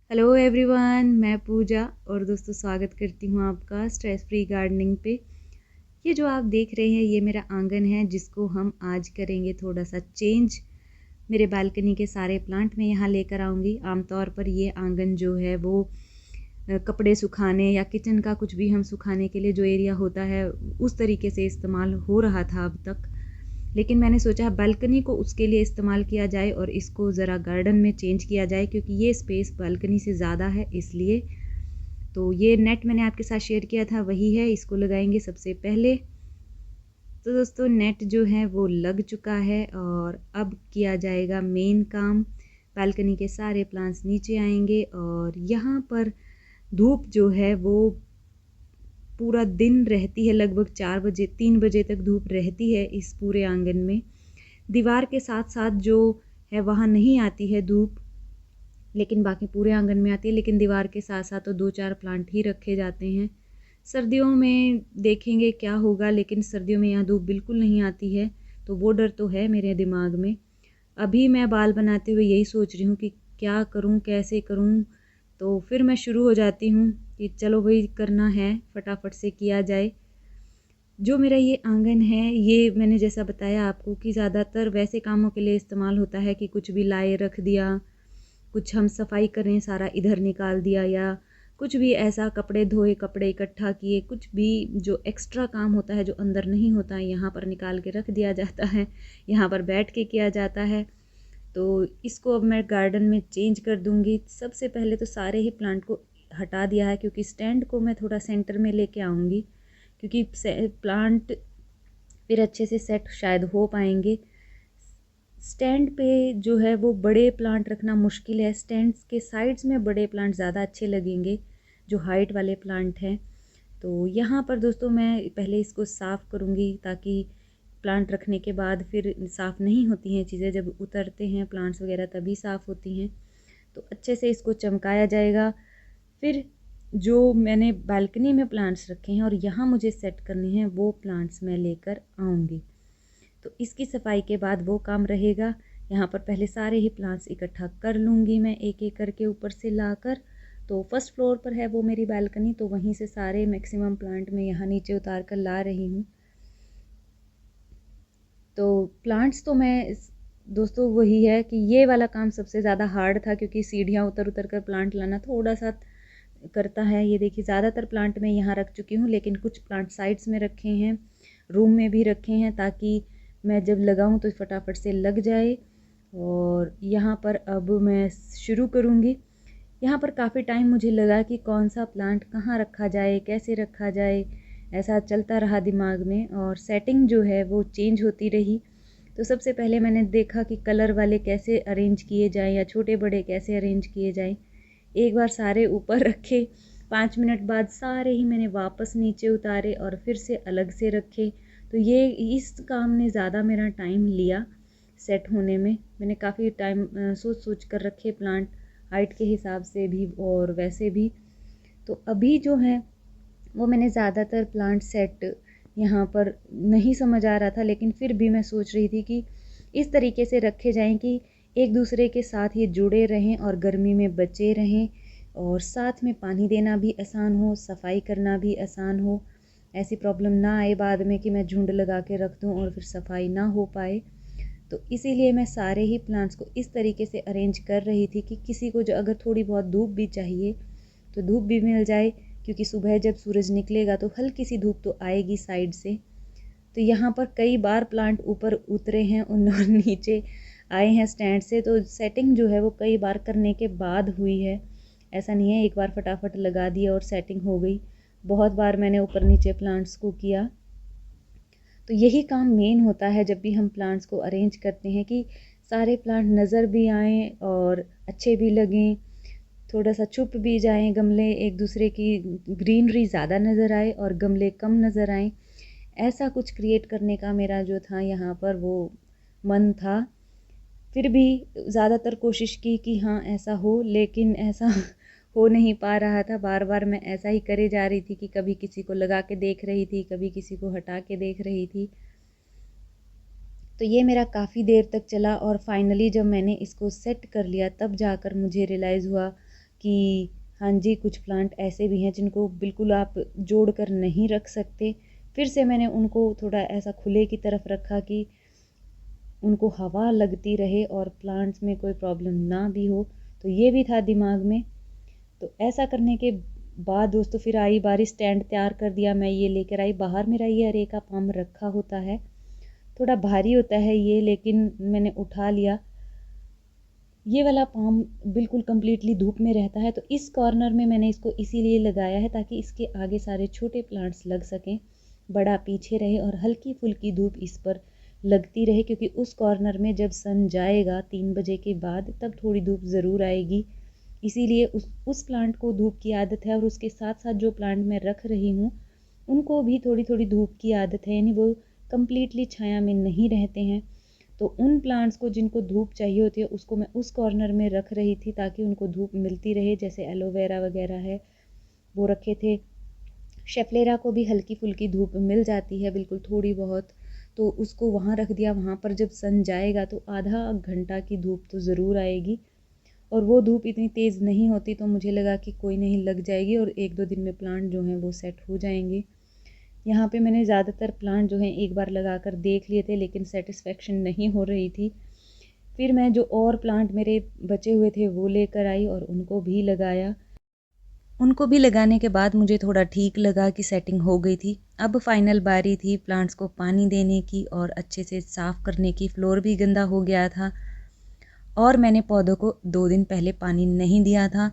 Hello everyone, मैं पूजा और दोस्तों स्वागत करती हूँ आपका स्ट्रेस फ्री गार्डनिंग पे। ये जो आप देख रहे हैं ये मेरा आंगन है जिसको हम आज करेंगे थोड़ा सा चेंज। मेरे बालकनी के सारे प्लांट मैं यहाँ लेकर आऊँगी। आमतौर पर ये आंगन जो है वो कपड़े सुखाने या किचन का कुछ भी हम सुखाने के लिए जो एरिया होता है उस तरीके से इस्तेमाल हो रहा था अब तक, लेकिन मैंने सोचा बालकनी को उसके लिए इस्तेमाल किया जाए और इसको ज़रा गार्डन में चेंज किया जाए क्योंकि ये स्पेस बालकनी से ज़्यादा है इसलिए। तो ये नेट मैंने आपके साथ शेयर किया था वही है, इसको लगाएंगे सबसे पहले। तो दोस्तों नेट जो है वो लग चुका है और अब किया जाएगा मेन काम। बालकनी के सारे प्लांट्स नीचे आएंगे और यहाँ पर धूप जो है वो पूरा दिन रहती है, लगभग 4 बजे 3 बजे तक धूप रहती है इस पूरे आंगन में। दीवार के साथ साथ जो है वहाँ नहीं आती है धूप, लेकिन बाकी पूरे आंगन में आती है। लेकिन दीवार के साथ साथ तो 2-4 प्लांट ही रखे जाते हैं। सर्दियों में देखेंगे क्या होगा, लेकिन सर्दियों में यहाँ धूप बिल्कुल नहीं आती है, तो वो डर तो है मेरे दिमाग में। अभी मैं बाल बनाते हुए यही सोच रही हूँ कि क्या करूँ, कैसे करूँ। तो फिर मैं शुरू हो जाती हूँ कि चलो भाई करना है, फटाफट से किया जाए। जो मेरा ये आंगन है ये मैंने जैसा बताया आपको कि ज़्यादातर वैसे कामों के लिए इस्तेमाल होता है कि कुछ भी लाए रख दिया, कुछ हम सफाई करें सारा इधर निकाल दिया, या कुछ भी ऐसा कपड़े धोए, कपड़े इकट्ठा किए, कुछ भी जो एक्स्ट्रा काम होता है जो अंदर नहीं होता है यहाँ पर निकाल के रख दिया जाता है, यहाँ पर बैठ के किया जाता है। तो इसको अब मैं गार्डन में चेंज कर दूँगी। सबसे पहले तो सारे ही प्लांट को हटा दिया है क्योंकि स्टैंड को मैं थोड़ा सेंटर में लेके आऊँगी, क्योंकि प्लांट फिर अच्छे से सेट शायद हो पाएंगे। स्टैंड पे जो है वो बड़े प्लांट रखना मुश्किल है, स्टैंड के साइड्स में बड़े प्लांट ज़्यादा अच्छे लगेंगे जो हाइट वाले प्लांट हैं। तो यहाँ पर दोस्तों मैं पहले इसको साफ़ करूँगी ताकि प्लांट रखने के बाद फिर साफ़ नहीं होती हैं चीज़ें, जब उतरते हैं प्लांट्स वगैरह तभी साफ़ होती हैं। तो अच्छे से इसको चमकाया जाएगा। फिर जो मैंने बालकनी में प्लांट्स रखे हैं और यहाँ मुझे सेट करने हैं वो प्लांट्स मैं लेकर आऊँगी। तो इसकी सफाई के बाद वो काम रहेगा। यहाँ पर पहले सारे ही प्लांट्स इकट्ठा कर लूँगी मैं एक एक करके ऊपर से लाकर। तो फर्स्ट फ्लोर पर है वो मेरी बालकनी, तो वहीं से सारे मैक्सिमम प्लांट मैं यहाँ नीचे उतार कर ला रही हूँ। तो प्लांट्स तो मैं दोस्तों वही है कि ये वाला काम सबसे ज़्यादा हार्ड था क्योंकि सीढ़ियाँ उतर उतर कर प्लांट लाना थोड़ा सा करता है। ये देखिए ज़्यादातर प्लांट मैं यहाँ रख चुकी हूँ, लेकिन कुछ प्लांट साइड्स में रखे हैं, रूम में भी रखे हैं ताकि मैं जब लगाऊँ तो फटाफट से लग जाए। और यहाँ पर अब मैं शुरू करूँगी। यहाँ पर काफ़ी टाइम मुझे लगा कि कौन सा प्लांट कहाँ रखा जाए, कैसे रखा जाए, ऐसा चलता रहा दिमाग में और सेटिंग जो है वो चेंज होती रही। तो सबसे पहले मैंने देखा कि कलर वाले कैसे अरेंज किए जाएँ या छोटे बड़े कैसे अरेंज किए जाएँ। एक बार सारे ऊपर रखे, 5 मिनट बाद सारे ही मैंने वापस नीचे उतारे और फिर से अलग से रखे। तो ये इस काम ने ज़्यादा मेरा टाइम लिया सेट होने में। मैंने काफ़ी टाइम सोच सोच कर रखे प्लांट, हाइट के हिसाब से भी और वैसे भी। तो अभी जो है वो मैंने ज़्यादातर प्लांट सेट यहाँ पर नहीं समझ आ रहा था, लेकिन फिर भी मैं सोच रही थी कि इस तरीके से रखे जाएं कि एक दूसरे के साथ ये जुड़े रहें और गर्मी में बचे रहें, और साथ में पानी देना भी आसान हो, सफाई करना भी आसान हो। ऐसी प्रॉब्लम ना आए बाद में कि मैं झुंड लगा के रख दूँ और फिर सफाई ना हो पाए। तो इसीलिए मैं सारे ही प्लांट्स को इस तरीके से अरेंज कर रही थी कि किसी को जो अगर थोड़ी बहुत धूप भी चाहिए तो धूप भी मिल जाए, क्योंकि सुबह जब सूरज निकलेगा तो हल्की सी धूप तो आएगी साइड से। तो यहाँ पर कई बार प्लांट ऊपर उतरे हैं उन और नीचे आए हैं स्टैंड से, तो सेटिंग जो है वो कई बार करने के बाद हुई है। ऐसा नहीं है एक बार फटाफट लगा दिया और सेटिंग हो गई, बहुत बार मैंने ऊपर नीचे प्लांट्स को किया। तो यही काम मेन होता है जब भी हम प्लांट्स को अरेंज करते हैं कि सारे प्लांट नज़र भी आएँ और अच्छे भी लगें, थोड़ा सा छुप भी जाएँ गमले, एक दूसरे की ग्रीनरी ज़्यादा नज़र आए और गमले कम नज़र आएँ। ऐसा कुछ क्रिएट करने का मेरा जो था यहाँ पर वो मन था। फिर भी ज़्यादातर कोशिश की कि हाँ ऐसा हो, लेकिन ऐसा हो नहीं पा रहा था। बार बार मैं ऐसा ही करे जा रही थी कि कभी किसी को लगा के देख रही थी, कभी किसी को हटा के देख रही थी। तो ये मेरा काफ़ी देर तक चला और फाइनली जब मैंने इसको सेट कर लिया तब जाकर मुझे रियलाइज़ हुआ कि हाँ जी, कुछ प्लांट ऐसे भी हैं जिनको बिल्कुल आप जोड़ कर नहीं रख सकते। फिर से मैंने उनको थोड़ा ऐसा खुले की तरफ रखा कि उनको हवा लगती रहे और प्लांट्स में कोई प्रॉब्लम ना भी हो, तो ये भी था दिमाग में। तो ऐसा करने के बाद दोस्तों फिर आई बारी, स्टैंड तैयार कर दिया, मैं ये लेकर आई बाहर। मेरा ये अरेका पाम रखा होता है, थोड़ा भारी होता है ये, लेकिन मैंने उठा लिया। ये वाला पाम बिल्कुल कंप्लीटली धूप में रहता है, तो इस कॉर्नर में मैंने इसको इसीलिए लगाया है ताकि इसके आगे सारे छोटे प्लांट्स लग सकें, बड़ा पीछे रहे और हल्की फुल्की धूप इस पर लगती रहे, क्योंकि उस कॉर्नर में जब सन जाएगा 3 बजे के बाद तब थोड़ी धूप ज़रूर आएगी। इसीलिए उस प्लांट को धूप की आदत है, और उसके साथ साथ जो प्लांट मैं रख रही हूँ उनको भी थोड़ी थोड़ी धूप की आदत है, यानी वो कंप्लीटली छाया में नहीं रहते हैं। तो उन प्लांट्स को जिनको धूप चाहिए होती है उसको मैं उस कॉर्नर में रख रही थी ताकि उनको धूप मिलती रहे। जैसे एलोवेरा वगैरह है वो रखे थे, शेफलेरा को भी हल्की फुल्की धूप मिल जाती है बिल्कुल थोड़ी बहुत, तो उसको वहाँ रख दिया। वहाँ पर जब सन जाएगा तो आधा घंटा की धूप तो ज़रूर आएगी, और वो धूप इतनी तेज़ नहीं होती, तो मुझे लगा कि कोई नहीं, लग जाएगी और 1-2 दिन में प्लांट जो हैं वो सेट हो जाएंगे। यहाँ पे मैंने ज़्यादातर प्लांट जो हैं एक बार लगा कर देख लिए थे, लेकिन सेटिस्फेक्शन नहीं हो रही थी। फिर मैं जो और प्लांट मेरे बचे हुए थे वो लेकर आई और उनको भी लगाया। उनको भी लगाने के बाद मुझे थोड़ा ठीक लगा कि सेटिंग हो गई थी। अब फाइनल बारी थी प्लांट्स को पानी देने की और अच्छे से साफ़ करने की। फ्लोर भी गंदा हो गया था और मैंने पौधों को 2 दिन पहले पानी नहीं दिया था।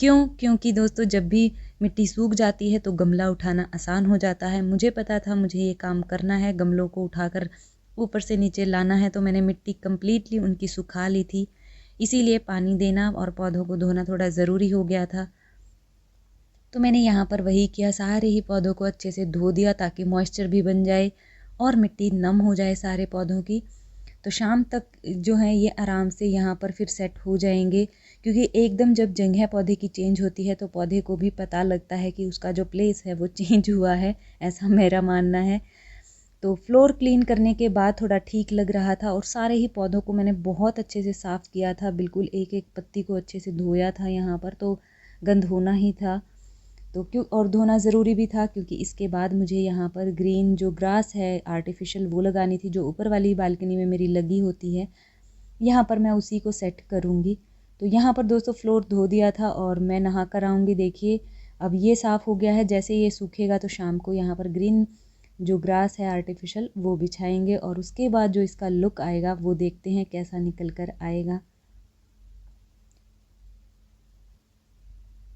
क्यों? क्योंकि दोस्तों जब भी मिट्टी सूख जाती है तो गमला उठाना आसान हो जाता है। मुझे पता था मुझे ये काम करना है, गमलों को उठाकर ऊपर से नीचे लाना है, तो मैंने मिट्टी कंप्लीटली उनकी सुखा ली थी। इसीलिए पानी देना और पौधों को धोना थोड़ा ज़रूरी हो गया था। तो मैंने यहाँ पर वही किया, सारे ही पौधों को अच्छे से धो दिया ताकि मॉइस्चर भी बन जाए और मिट्टी नम हो जाए सारे पौधों की। तो शाम तक जो है ये आराम से यहाँ पर फिर सेट हो जाएंगे, क्योंकि एकदम जब जगह पौधे की चेंज होती है तो पौधे को भी पता लगता है कि उसका जो प्लेस है वो चेंज हुआ है, ऐसा मेरा मानना है। तो फ्लोर क्लीन करने के बाद थोड़ा ठीक लग रहा था और सारे ही पौधों को मैंने बहुत अच्छे से साफ़ किया था, बिल्कुल एक एक पत्ती को अच्छे से धोया था यहाँ पर, तो गंद होना ही था। तो क्यों, और धोना ज़रूरी भी था क्योंकि इसके बाद मुझे यहाँ पर ग्रीन जो ग्रास है आर्टिफिशियल वो लगानी थी, जो ऊपर वाली बालकनी में मेरी लगी होती है। यहाँ पर मैं उसी को सेट करूँगी। तो यहाँ पर दोस्तों फ्लोर धो दिया था और मैं नहा कर आऊँगी। देखिए अब ये साफ़ हो गया है, जैसे ये सूखेगा तो शाम को यहाँ पर ग्रीन जो ग्रास है आर्टिफिशियल वो बिछाएंगे, और उसके बाद जो इसका लुक आएगा वो देखते हैं कैसा निकल कर आएगा।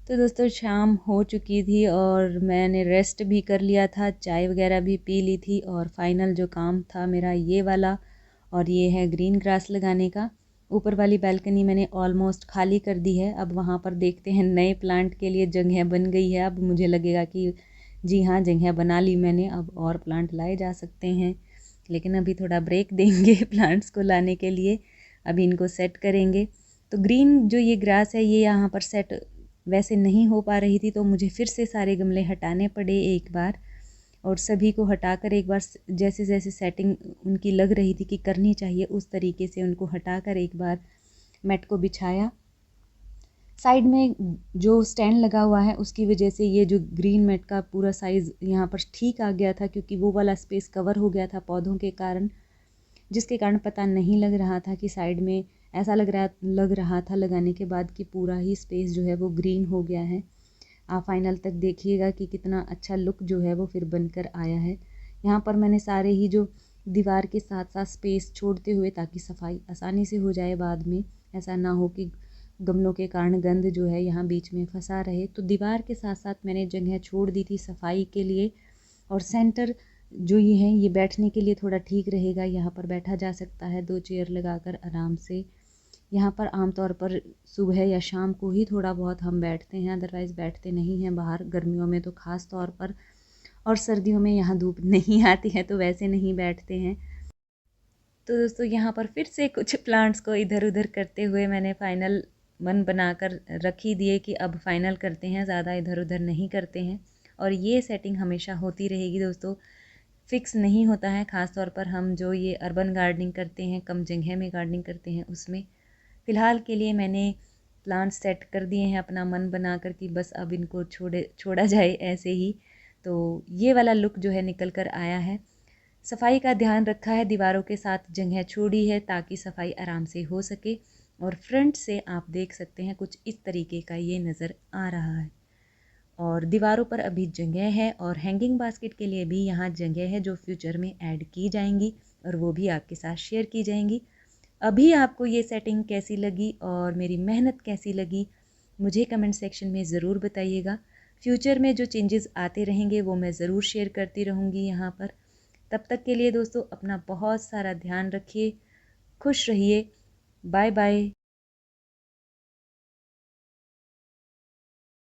तो दोस्तों शाम हो चुकी थी और मैंने रेस्ट भी कर लिया था, चाय वगैरह भी पी ली थी, और फाइनल जो काम था मेरा ये वाला, और ये है ग्रीन ग्रास लगाने का। ऊपर वाली बालकनी मैंने ऑलमोस्ट खाली कर दी है। अब वहाँ पर देखते हैं नए प्लांट के लिए जगह बन गई है। अब मुझे लगेगा कि जी हाँ जगह बना ली मैंने, अब और प्लांट लाए जा सकते हैं, लेकिन अभी थोड़ा ब्रेक देंगे प्लांट्स को लाने के लिए। अभी इनको सेट करेंगे। तो ग्रीन जो ये ग्रास है ये यहाँ पर सेट वैसे नहीं हो पा रही थी, तो मुझे फिर से सारे गमले हटाने पड़े एक बार, और सभी को हटाकर एक बार जैसे जैसे सेटिंग उनकी लग रही थी कि करनी चाहिए उस तरीके से उनको हटाकर एक बार मैट को बिछाया। साइड में जो स्टैंड लगा हुआ है उसकी वजह से ये जो ग्रीन मैट का पूरा साइज़ यहाँ पर ठीक आ गया था, क्योंकि वो वाला स्पेस कवर हो गया था पौधों के कारण, जिसके कारण पता नहीं लग रहा था कि साइड में ऐसा लग रहा था लगाने के बाद कि पूरा ही स्पेस जो है वो ग्रीन हो गया है। आप फाइनल तक देखिएगा कि कितना अच्छा लुक जो है वो फिर बनकर आया है। यहाँ पर मैंने सारे ही जो दीवार के साथ साथ स्पेस छोड़ते हुए, ताकि सफाई आसानी से हो जाए बाद में, ऐसा ना हो कि गमलों के कारण गंद जो है यहाँ बीच में फंसा रहे। तो दीवार के साथ साथ मैंने जगह छोड़ दी थी सफाई के लिए, और सेंटर जो ये है ये बैठने के लिए थोड़ा ठीक रहेगा, यहाँ पर बैठा जा सकता है 2 चेयर लगाकर आराम से। यहाँ पर आमतौर पर सुबह या शाम को ही थोड़ा बहुत हम बैठते हैं, अदरवाइज़ बैठते नहीं हैं बाहर, गर्मियों में तो ख़ास तौर पर, और सर्दियों में यहाँ धूप नहीं आती है तो वैसे नहीं बैठते हैं। तो दोस्तों यहाँ पर फिर से कुछ प्लांट्स को इधर उधर करते हुए मैंने फाइनल मन बनाकर रख ही दिए कि अब फाइनल करते हैं, ज़्यादा इधर उधर नहीं करते हैं। और ये सेटिंग हमेशा होती रहेगी दोस्तों, फिक्स नहीं होता है, ख़ास तौर पर हम जो ये अर्बन गार्डनिंग करते हैं, कम जगह में गार्डनिंग करते हैं उसमें। फ़िलहाल के लिए मैंने प्लांट सेट कर दिए हैं अपना मन बना कर कि बस अब इनको छोड़ा जाए ऐसे ही। तो ये वाला लुक जो है निकल कर आया है। सफाई का ध्यान रखा है, दीवारों के साथ जगह छोड़ी है ताकि सफाई आराम से हो सके। और फ्रंट से आप देख सकते हैं कुछ इस तरीके का ये नज़र आ रहा है। और दीवारों पर अभी जगह है और हैंगिंग बास्केट के लिए भी यहाँ जगह है जो फ्यूचर में ऐड की जाएंगी और वो भी आपके साथ शेयर की जाएंगी। अभी आपको ये सेटिंग कैसी लगी और मेरी मेहनत कैसी लगी मुझे कमेंट सेक्शन में ज़रूर बताइएगा। फ्यूचर में जो चेंजेस आते रहेंगे वो मैं ज़रूर शेयर करती रहूँगी यहाँ पर। तब तक के लिए दोस्तों अपना बहुत सारा ध्यान रखिए, खुश रहिए, बाय बाय।